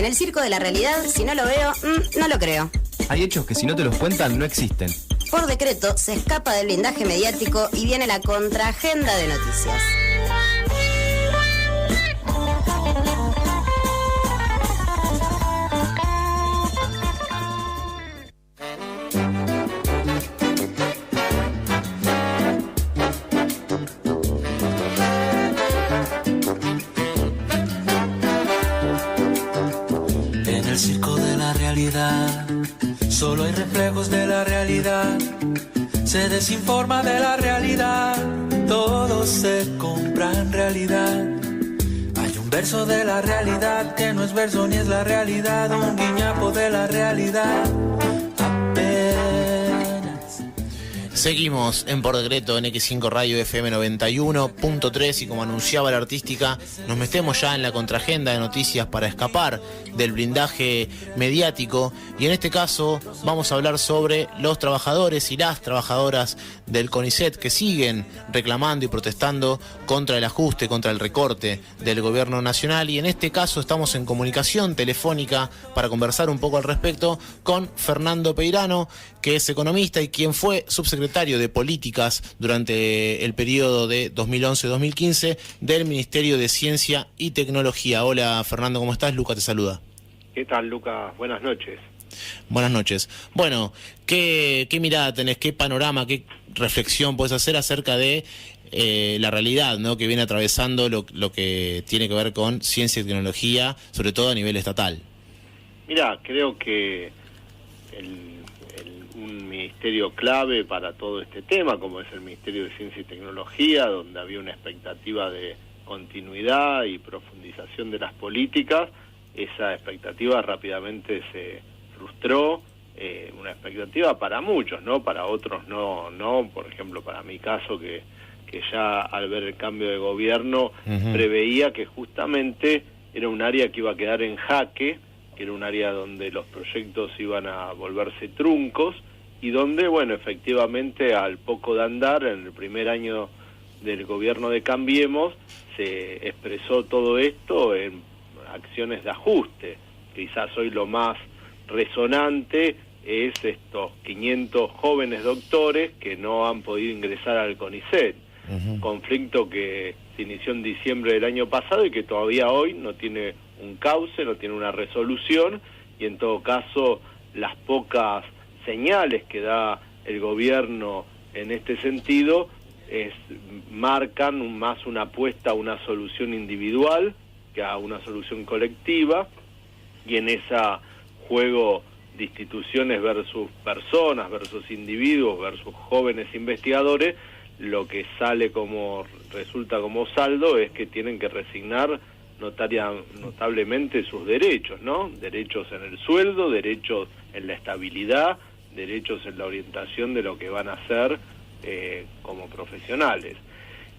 En el circo de la realidad, si no lo veo, no lo creo. Hay hechos que si no te los cuentan, no existen. Por decreto, se escapa del blindaje mediático y viene la contraagenda de noticias. En el circo de la realidad, solo hay reflejos de la realidad. Se desinforma de la realidad, todo se compra en realidad. Hay un verso de la realidad que no es verso ni es la realidad, un guiñapo de la realidad. Seguimos en Por Decreto en X5 Radio FM 91.3 y como anunciaba la artística, nos metemos ya en la contraagenda de noticias para escapar del blindaje mediático y en este caso vamos a hablar sobre los trabajadores y las trabajadoras del CONICET que siguen reclamando y protestando contra el ajuste, contra el recorte del gobierno nacional y en este caso estamos en comunicación telefónica para conversar un poco al respecto con Fernando Peirano, que es economista y quien fue subsecretario de Políticas durante el periodo de 2011-2015 del Ministerio de Ciencia y Tecnología. Hola Fernando, ¿cómo estás? Luca te saluda. ¿Qué tal, Luca? Buenas noches. Buenas noches. Bueno, ¿qué mirada tenés, qué panorama, qué reflexión podés hacer acerca de la realidad, ¿no?, que viene atravesando lo que tiene que ver con ciencia y tecnología, sobre todo a nivel estatal? Mira, creo que un ministerio clave para todo este tema, como es el Ministerio de Ciencia y Tecnología, donde había una expectativa de continuidad y profundización de las políticas, esa expectativa rápidamente se frustró, una expectativa para muchos, ¿no? Para otros no, por ejemplo, para mi caso, que ya al ver el cambio de gobierno preveía que justamente era un área que iba a quedar en jaque, que era un área donde los proyectos iban a volverse truncos y donde, bueno, efectivamente al poco de andar, en el primer año del gobierno de Cambiemos, se expresó todo esto en acciones de ajuste. Quizás hoy lo más resonante es estos 500 jóvenes doctores que no han podido ingresar al CONICET, conflicto que se inició en diciembre del año pasado y que todavía hoy no tiene un cauce, no tiene una resolución y en todo caso las pocas señales que da el gobierno en este sentido marcan más una apuesta a una solución individual que a una solución colectiva y en ese juego de instituciones versus personas, versus individuos, versus jóvenes investigadores, lo que resulta como saldo es que tienen que resignar notablemente sus derechos, ¿no? Derechos en el sueldo, derechos en la estabilidad, derechos en la orientación de lo que van a hacer como profesionales.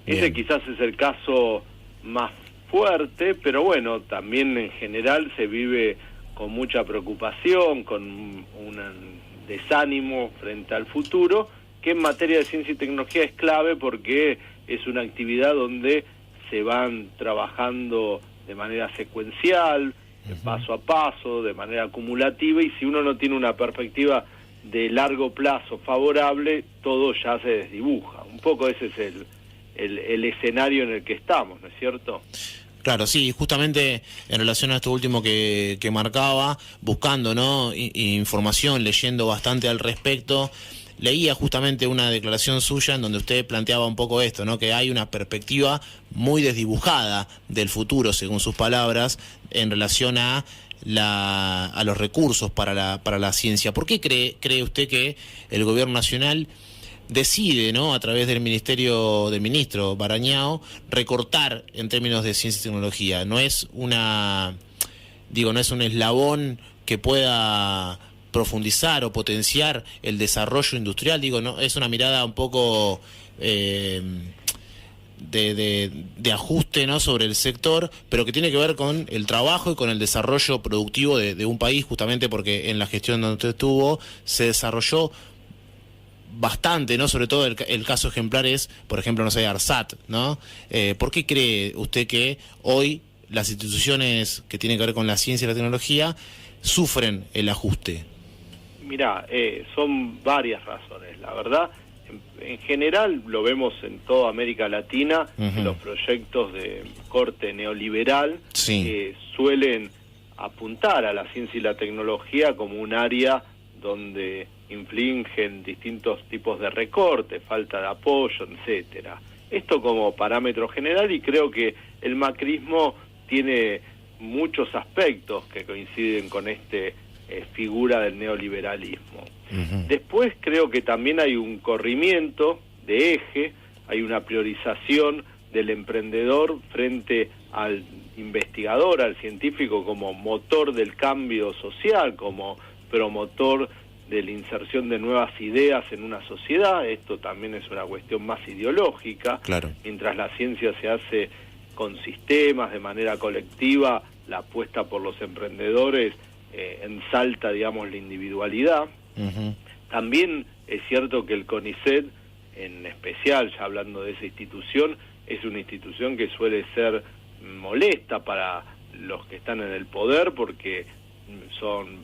Bien. Ese quizás es el caso más fuerte, pero bueno, también en general se vive con mucha preocupación, con un desánimo frente al futuro, que en materia de ciencia y tecnología es clave porque es una actividad donde se van trabajando de manera secuencial, paso a paso, de manera acumulativa, y si uno no tiene una perspectiva de largo plazo favorable, todo ya se desdibuja. Un poco ese es el escenario en el que estamos, ¿no es cierto? Claro, sí, justamente en relación a esto último que marcaba, buscando, ¿no?, información, leyendo bastante al respecto, leía justamente una declaración suya en donde usted planteaba un poco esto, ¿no?, que hay una perspectiva muy desdibujada del futuro, según sus palabras, en relación a los recursos para la ciencia. ¿Por qué cree usted que el gobierno nacional decide, ¿no?, a través del ministro Barañao, recortar en términos de ciencia y tecnología? No es no es un eslabón que pueda profundizar o potenciar el desarrollo industrial, no es una mirada un poco de ajuste, ¿no?, sobre el sector, pero que tiene que ver con el trabajo y con el desarrollo productivo de un país, justamente porque en la gestión donde usted estuvo se desarrolló bastante, ¿no? Sobre todo el caso ejemplar es, por ejemplo, no sé, ARSAT, ¿no? ¿Por qué cree usted que hoy las instituciones que tienen que ver con la ciencia y la tecnología sufren el ajuste? Mirá, son varias razones. La verdad, en general lo vemos en toda América Latina, los proyectos de corte neoliberal suelen apuntar a la ciencia y la tecnología como un área donde infligen distintos tipos de recortes, falta de apoyo, etcétera. Esto como parámetro general, y creo que el macrismo tiene muchos aspectos que coinciden con figura del neoliberalismo. Después creo que también hay un corrimiento de eje, hay una priorización del emprendedor frente al investigador, al científico, como motor del cambio social, como promotor de la inserción de nuevas ideas en una sociedad. Esto también es una cuestión más ideológica. Claro. Mientras la ciencia se hace con sistemas, de manera colectiva, la apuesta por los emprendedores ensalta, digamos, la individualidad. También es cierto que el CONICET, en especial, ya hablando de esa institución, es una institución que suele ser molesta para los que están en el poder, porque son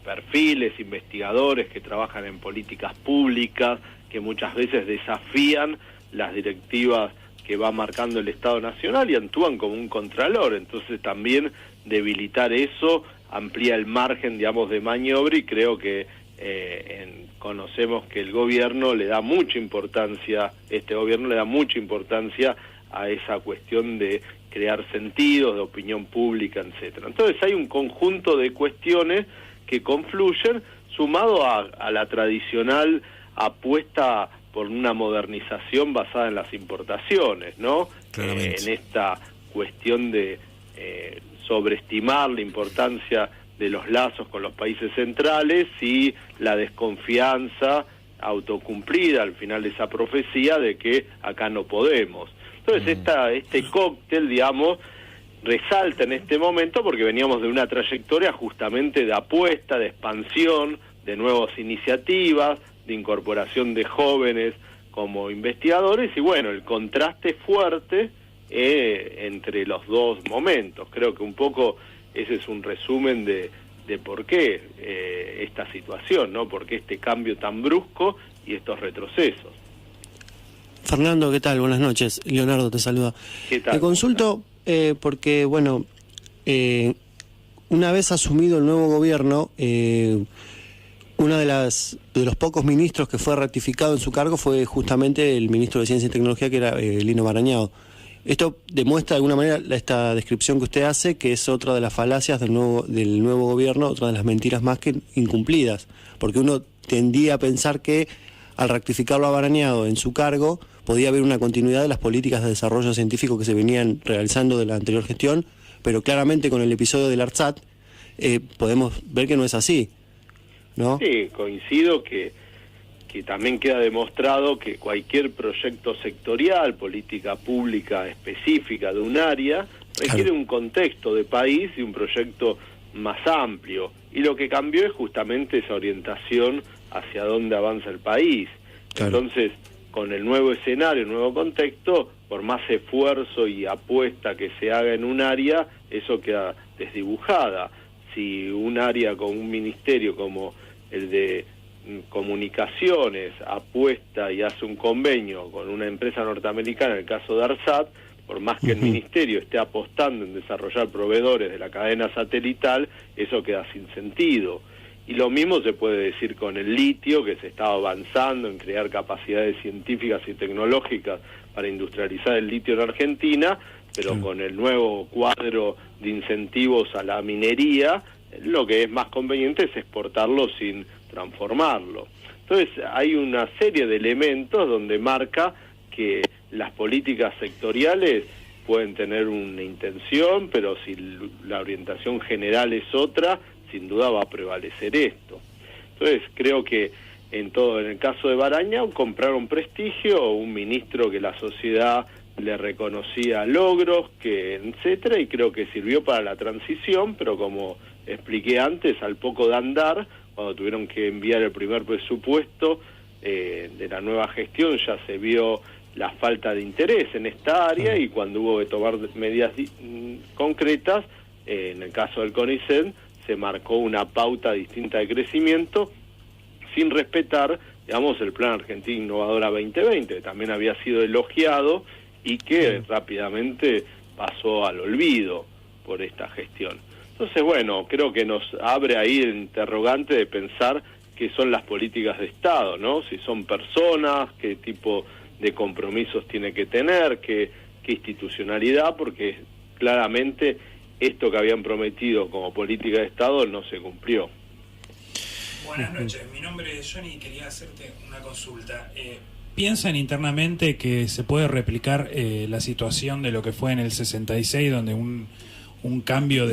perfiles, investigadores que trabajan en políticas públicas, que muchas veces desafían las directivas que va marcando el Estado Nacional y actúan como un contralor. Entonces también debilitar eso amplía el margen, digamos, de maniobra, y creo que conocemos que el gobierno le da mucha importancia, este gobierno le da mucha importancia a esa cuestión de crear sentidos, de opinión pública, etcétera. Entonces hay un conjunto de cuestiones que confluyen, sumado a la tradicional apuesta por una modernización basada en las importaciones, ¿no? En esta cuestión de sobreestimar la importancia de los lazos con los países centrales y la desconfianza autocumplida al final de esa profecía de que acá no podemos. Entonces este cóctel, digamos, resalta en este momento porque veníamos de una trayectoria justamente de apuesta, de expansión, de nuevas iniciativas, de incorporación de jóvenes como investigadores, y bueno, el contraste fuerte entre los dos momentos. Creo que un poco ese es un resumen de por qué esta situación, ¿no? Por qué este cambio tan brusco y estos retrocesos. Fernando, ¿qué tal? Buenas noches. Leonardo te saluda. ¿Qué tal? Te consulto porque, bueno, una vez asumido el nuevo gobierno, uno de los pocos ministros que fue ratificado en su cargo fue justamente el ministro de Ciencia y Tecnología, que era Lino Barañao. Esto demuestra de alguna manera esta descripción que usted hace, que es otra de las falacias del nuevo gobierno, otra de las mentiras más que incumplidas, porque uno tendía a pensar que al rectificarlo a Barañao en su cargo podía haber una continuidad de las políticas de desarrollo científico que se venían realizando de la anterior gestión, pero claramente con el episodio del ARSAT podemos ver que no es así, ¿no? Sí, coincido que también queda demostrado que cualquier proyecto sectorial, política pública específica de un área, requiere un contexto de país y un proyecto más amplio. Y lo que cambió es justamente esa orientación hacia dónde avanza el país. Claro. Entonces, con el nuevo escenario, el nuevo contexto, por más esfuerzo y apuesta que se haga en un área, eso queda desdibujada. Si un área con un ministerio como el de comunicaciones apuesta y hace un convenio con una empresa norteamericana, en el caso de ARSAT, por más que el ministerio esté apostando en desarrollar proveedores de la cadena satelital, eso queda sin sentido. Y lo mismo se puede decir con el litio, que se está avanzando en crear capacidades científicas y tecnológicas para industrializar el litio en Argentina, pero con el nuevo cuadro de incentivos a la minería, lo que es más conveniente es exportarlo sin transformarlo. Entonces hay una serie de elementos donde marca que las políticas sectoriales pueden tener una intención, pero si la orientación general es otra, sin duda va a prevalecer esto. Entonces creo que en el caso de Barañao compraron prestigio, un ministro que la sociedad le reconocía logros, etcétera, y creo que sirvió para la transición, pero como expliqué antes, al poco de andar, cuando tuvieron que enviar el primer presupuesto de la nueva gestión, ya se vio la falta de interés en esta área, y cuando hubo que tomar medidas concretas, en el caso del CONICET, se marcó una pauta distinta de crecimiento, sin respetar, digamos, el Plan Argentina Innovadora 2020, que también había sido elogiado y que rápidamente pasó al olvido por esta gestión. Entonces, bueno, creo que nos abre ahí el interrogante de pensar qué son las políticas de Estado, ¿no? Si son personas, qué tipo de compromisos tiene que tener, qué institucionalidad, porque claramente esto que habían prometido como política de Estado no se cumplió. Buenas noches, mi nombre es Johnny y quería hacerte una consulta. ¿Piensan internamente que se puede replicar la situación de lo que fue en el 66, donde un cambio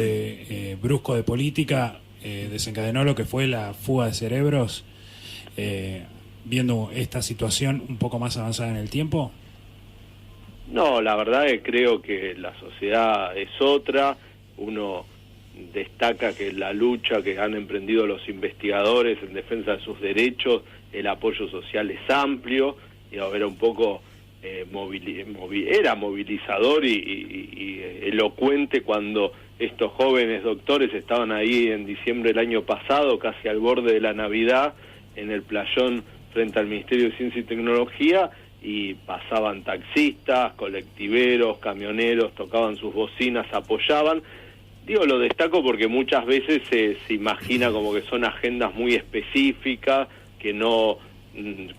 brusco de política desencadenó lo que fue la fuga de cerebros, viendo esta situación un poco más avanzada en el tiempo? No, la verdad es que creo que la sociedad es otra. Uno destaca que la lucha que han emprendido los investigadores en defensa de sus derechos, el apoyo social es amplio, y era un poco era movilizador y elocuente cuando estos jóvenes doctores estaban ahí en diciembre del año pasado, casi al borde de la Navidad, en el playón frente al Ministerio de Ciencia y Tecnología, y pasaban taxistas, colectiveros, camioneros, tocaban sus bocinas, apoyaban. Digo, lo destaco porque muchas veces se imagina como que son agendas muy específicas, que no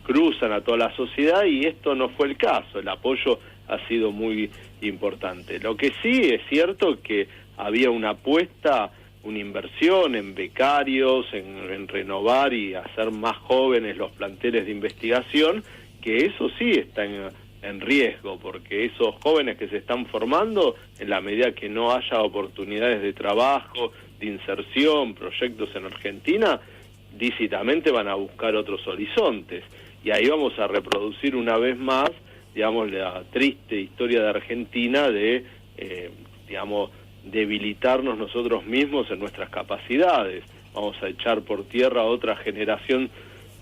cruzan a toda la sociedad, y esto no fue el caso. El apoyo ha sido muy importante. Lo que sí es cierto que había una apuesta, una inversión en becarios, en renovar y hacer más jóvenes los planteles de investigación, que eso sí está en riesgo, porque esos jóvenes que se están formando, en la medida que no haya oportunidades de trabajo, de inserción, proyectos en Argentina, lícitamente van a buscar otros horizontes, y ahí vamos a reproducir una vez más, digamos, la triste historia de Argentina de, digamos, debilitarnos nosotros mismos en nuestras capacidades. Vamos a echar por tierra a otra generación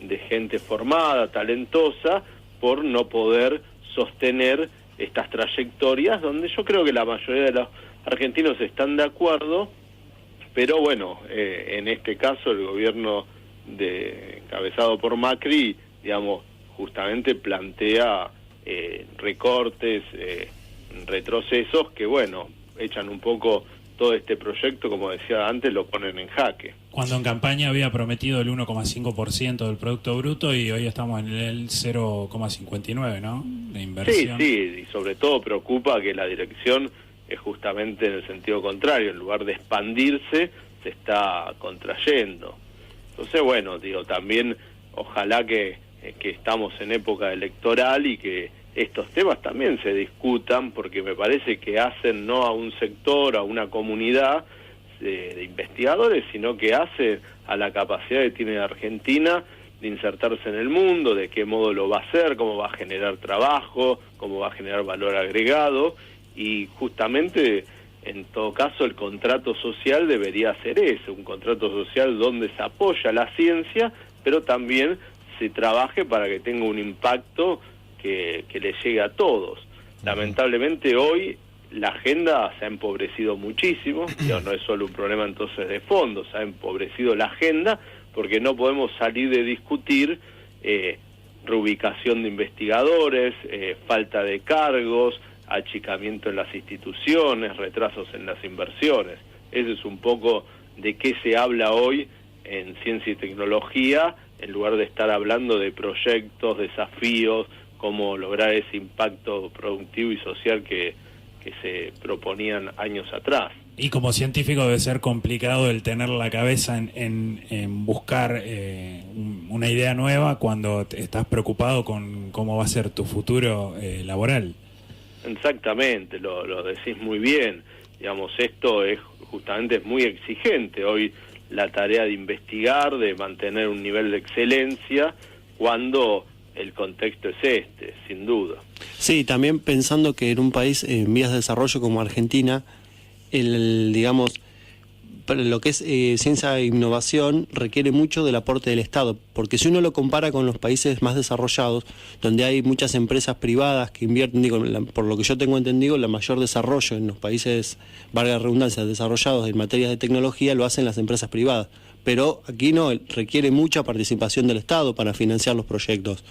de gente formada, talentosa, por no poder sostener estas trayectorias, donde yo creo que la mayoría de los argentinos están de acuerdo, pero bueno, en este caso el gobierno encabezado por Macri, digamos, justamente plantea recortes, retrocesos que, bueno, echan un poco todo este proyecto, como decía antes, lo ponen en jaque. Cuando en campaña había prometido el 1,5% del Producto Bruto y hoy estamos en el 0,59%, ¿no?, de inversión. Sí, y sobre todo preocupa que la dirección es justamente en el sentido contrario. En lugar de expandirse, se está contrayendo. Entonces, bueno, digo, también ojalá que estamos en época electoral y que estos temas también se discutan, porque me parece que hacen no a un sector, a una comunidad de investigadores, sino que hace a la capacidad que tiene Argentina de insertarse en el mundo, de qué modo lo va a hacer, cómo va a generar trabajo, cómo va a generar valor agregado, y justamente, en todo caso, el contrato social debería ser eso, un contrato social donde se apoya la ciencia, pero también se trabaje para que tenga un impacto que le llegue a todos. Lamentablemente hoy la agenda se ha empobrecido muchísimo, no es solo un problema entonces de fondo, se ha empobrecido la agenda porque no podemos salir de discutir reubicación de investigadores, falta de cargos, achicamiento en las instituciones, retrasos en las inversiones. Ese es un poco de qué se habla hoy en ciencia y tecnología, en lugar de estar hablando de proyectos, desafíos, cómo lograr ese impacto productivo y social que se proponían años atrás. Y como científico debe ser complicado el tener la cabeza en buscar una idea nueva cuando estás preocupado con cómo va a ser tu futuro laboral. Exactamente, lo decís muy bien. Digamos, esto es justamente muy exigente hoy, la tarea de investigar, de mantener un nivel de excelencia, cuando el contexto es este, sin duda. Sí, también pensando que en un país en vías de desarrollo como Argentina, digamos, para lo que es ciencia e innovación requiere mucho del aporte del Estado, porque si uno lo compara con los países más desarrollados, donde hay muchas empresas privadas que invierten, por lo que yo tengo entendido, el mayor desarrollo en los países, valga la redundancia, desarrollados en materias de tecnología lo hacen las empresas privadas, pero aquí no, requiere mucha participación del Estado para financiar los proyectos.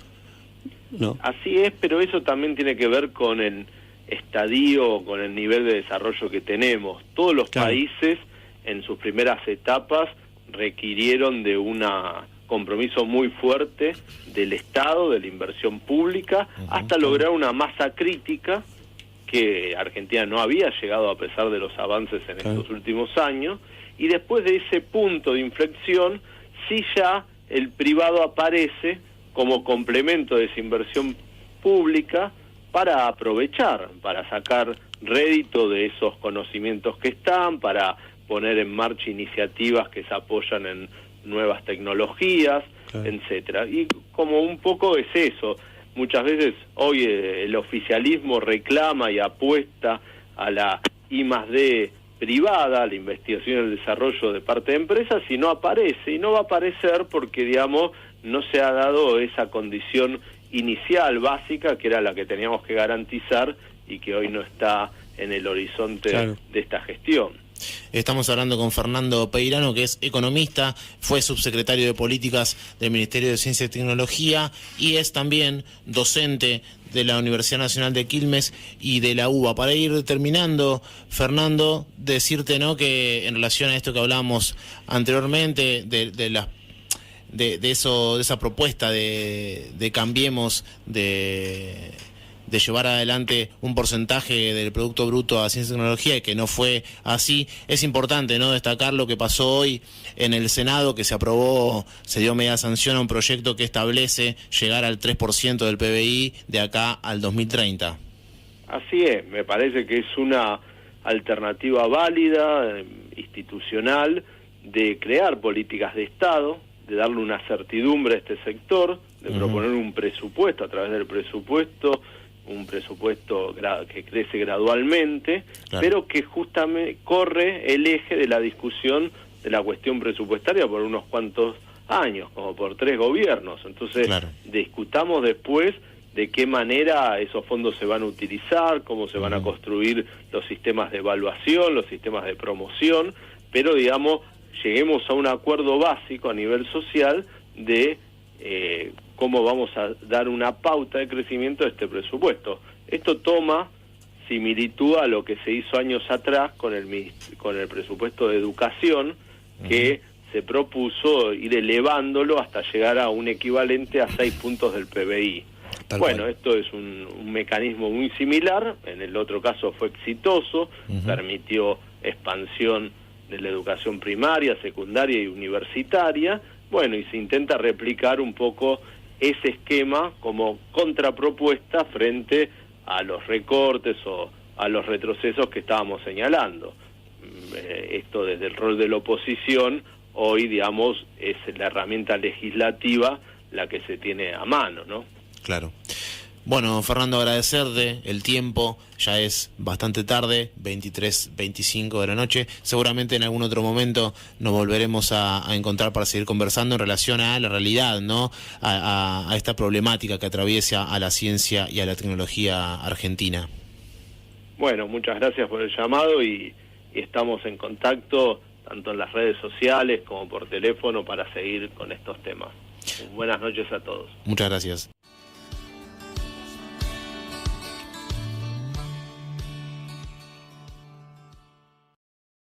¿No? Así es, pero eso también tiene que ver con el estadio, con el nivel de desarrollo que tenemos. Todos los países en sus primeras etapas requirieron de un compromiso muy fuerte del Estado, de la inversión pública, hasta lograr una masa crítica que Argentina no había llegado a pesar de los avances en estos últimos años, y después de ese punto de inflexión, sí ya el privado aparece como complemento de esa inversión pública para aprovechar, para sacar rédito de esos conocimientos que están, para poner en marcha iniciativas que se apoyan en nuevas tecnologías, etcétera. Y como un poco es eso, muchas veces hoy el oficialismo reclama y apuesta a la I+D privada, a la investigación y el desarrollo de parte de empresas, y no aparece, y no va a aparecer porque, digamos, no se ha dado esa condición inicial, básica, que era la que teníamos que garantizar y que hoy no está en el horizonte de esta gestión. Estamos hablando con Fernando Peirano, que es economista, fue subsecretario de Políticas del Ministerio de Ciencia y Tecnología y es también docente de la Universidad Nacional de Quilmes y de la UBA. Para ir terminando, Fernando, decirte, ¿no?, que en relación a esto que hablábamos anteriormente, de esa propuesta de Cambiemos, de llevar adelante un porcentaje del Producto Bruto a Ciencia y Tecnología, y que no fue así, es importante, ¿no?, destacar lo que pasó hoy en el Senado, que se aprobó, se dio media sanción a un proyecto que establece llegar al 3% del PBI de acá al 2030. Así es, me parece que es una alternativa válida, institucional, de crear políticas de Estado, de darle una certidumbre a este sector, de proponer un presupuesto, a través del presupuesto, un presupuesto que crece gradualmente, pero que justamente corre el eje de la discusión de la cuestión presupuestaria por unos cuantos años, como por 3 gobiernos. Entonces, discutamos después de qué manera esos fondos se van a utilizar, cómo se van a construir los sistemas de evaluación, los sistemas de promoción, pero, digamos, lleguemos a un acuerdo básico a nivel social de cómo vamos a dar una pauta de crecimiento de este presupuesto. Esto toma similitud a lo que se hizo años atrás con el presupuesto de educación, que se propuso ir elevándolo hasta llegar a un equivalente a 6 puntos del PBI. Bueno, esto es un mecanismo muy similar, en el otro caso fue exitoso, permitió expansión de la educación primaria, secundaria y universitaria, bueno, y se intenta replicar un poco ese esquema como contrapropuesta frente a los recortes o a los retrocesos que estábamos señalando. Esto desde el rol de la oposición, hoy, digamos, es la herramienta legislativa la que se tiene a mano, ¿no? Claro. Bueno, Fernando, agradecerte el tiempo, ya es bastante tarde, 23:25 de la noche, seguramente en algún otro momento nos volveremos a encontrar para seguir conversando en relación a la realidad, ¿no?, a esta problemática que atraviesa a la ciencia y a la tecnología argentina. Bueno, muchas gracias por el llamado y estamos en contacto tanto en las redes sociales como por teléfono para seguir con estos temas. Buenas noches a todos. Muchas gracias.